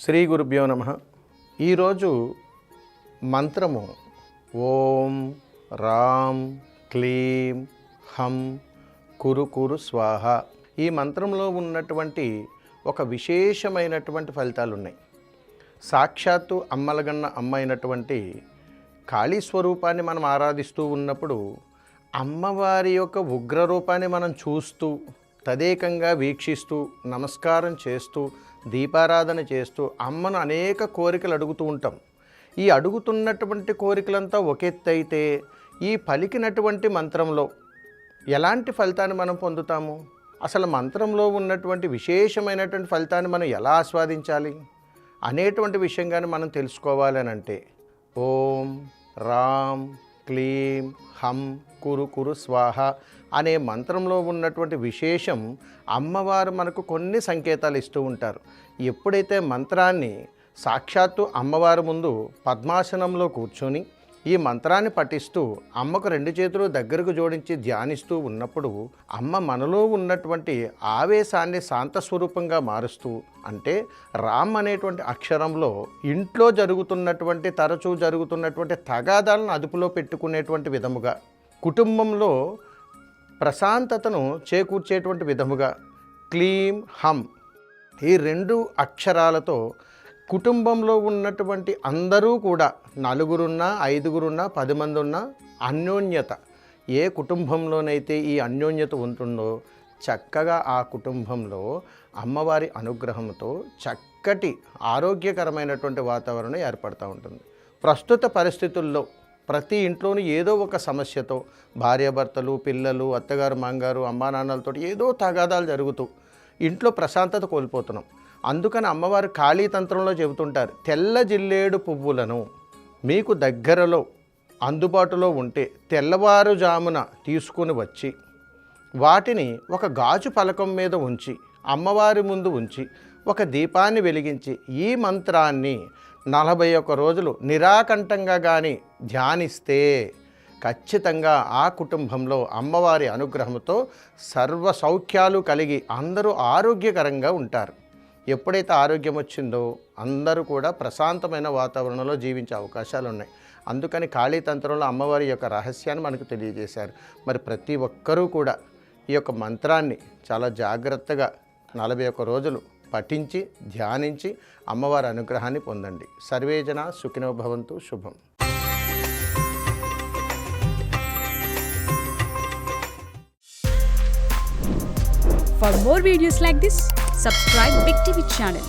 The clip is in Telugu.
శ్రీ గురుభ్యో నమః. ఈరోజు మంత్రము ఓం రాం క్లీం హం కురు కురు స్వాహ. ఈ మంత్రంలో ఉన్నటువంటి ఒక విశేషమైనటువంటి ఫలితాలు ఉన్నాయి. సాక్షాత్తు అమ్మలగన్న అమ్మ అయినటువంటి కాళీ స్వరూపాన్ని మనం ఆరాధిస్తూ ఉన్నప్పుడు అమ్మవారి యొక్క ఉగ్రరూపాన్ని మనం చూస్తూ తదేకంగా వీక్షిస్తూ నమస్కారం చేస్తూ దీపారాధన చేస్తూ అమ్మను అనేక కోరికలు అడుగుతూ ఉంటాం. ఈ అడుగుతున్నటువంటి కోరికలంతా ఒక ఎత్తు అయితే ఈ పలికినటువంటి మంత్రంలో ఎలాంటి ఫలితాన్ని మనం పొందుతాము? అసలు మంత్రంలో ఉన్నటువంటి విశేషమైనటువంటి ఫలితాన్ని మనం ఎలా ఆస్వాదించాలి అనేటువంటి విషయంగానే మనం తెలుసుకోవాలని అంటే ఓం రాం క్లీం హం కురు కురు స్వాహ అనే మంత్రంలో ఉన్నటువంటి విశేషం అమ్మవారు మనకు కొన్ని సంకేతాలు ఇస్తూ ఉంటారు. ఎప్పుడైతే మంత్రాన్ని సాక్షాత్తు అమ్మవారి ముందు పద్మాసనంలో కూర్చొని ఈ మంత్రాన్ని పఠిస్తూ అమ్మకు రెండు చేతులు దగ్గరకు జోడించి ధ్యానిస్తూ ఉన్నప్పుడు అమ్మ మనలో ఉన్నటువంటి ఆవేశాన్ని శాంతస్వరూపంగా మారుస్తూ, అంటే రామ్ అనేటువంటి అక్షరంలో ఇంట్లో జరుగుతున్నటువంటి తరచూ జరుగుతున్నటువంటి తగాదాలను అదుపులో పెట్టుకునేటువంటి విధముగా, కుటుంబంలో ప్రశాంతతను చేకూర్చేటువంటి విధముగా క్లీం హం ఈ రెండు అక్షరాలతో కుటుంబంలో ఉన్నటువంటి అందరూ కూడా నలుగురున్నా ఐదుగురున్నా 10 మంది ఉన్నా అన్యోన్యత, ఏ కుటుంబంలోనైతే ఈ అన్యోన్యత ఉంటుందో చక్కగా ఆ కుటుంబంలో అమ్మవారి అనుగ్రహంతో చక్కటి ఆరోగ్యకరమైనటువంటి వాతావరణం ఏర్పడుతూ ఉంటుంది. ప్రస్తుత పరిస్థితుల్లో ప్రతి ఇంట్లోనూ ఏదో ఒక సమస్యతో భార్యాభర్తలు, పిల్లలు, అత్తగారు, మాంగారు, అమ్మా నాన్నలతో ఏదో తగాదాలు జరుగుతూ ఇంట్లో ప్రశాంతత కోల్పోతున్నాం. అందుకని అమ్మవారు కాళీ తంత్రంలో చెబుతుంటారు, తెల్ల జిల్లేడు పువ్వులను మీకు దగ్గరలో అందుబాటులో ఉంటే తెల్లవారుజామున తీసుకుని వచ్చి వాటిని ఒక గాజు పలకం మీద ఉంచి అమ్మవారి ముందు ఉంచి ఒక దీపాన్ని వెలిగించి ఈ మంత్రాన్ని 41 రోజులు నిరాకంఠంగా కానీ ధ్యానిస్తే ఖచ్చితంగా ఆ కుటుంబంలో అమ్మవారి అనుగ్రహంతో సర్వ సౌఖ్యాలు కలిగి అందరూ ఆరోగ్యకరంగా ఉంటారు. ఎప్పుడైతే ఆరోగ్యం వచ్చిందో అందరూ కూడా ప్రశాంతమైన వాతావరణంలో జీవించే అవకాశాలు ఉన్నాయి. అందుకని కాళీ తంత్రంలో అమ్మవారి యొక్క రహస్యాన్ని మనకు తెలియజేశారు. మరి ప్రతి ఒక్కరూ కూడా ఈ యొక్క మంత్రాన్ని చాలా జాగ్రత్తగా 41 రోజులు పఠించి ధ్యానించి అమ్మవారి అనుగ్రహాన్ని పొందండి. సర్వేజన సుఖినో భవంతు. శుభం. For more videos like this, subscribe Big TV channel.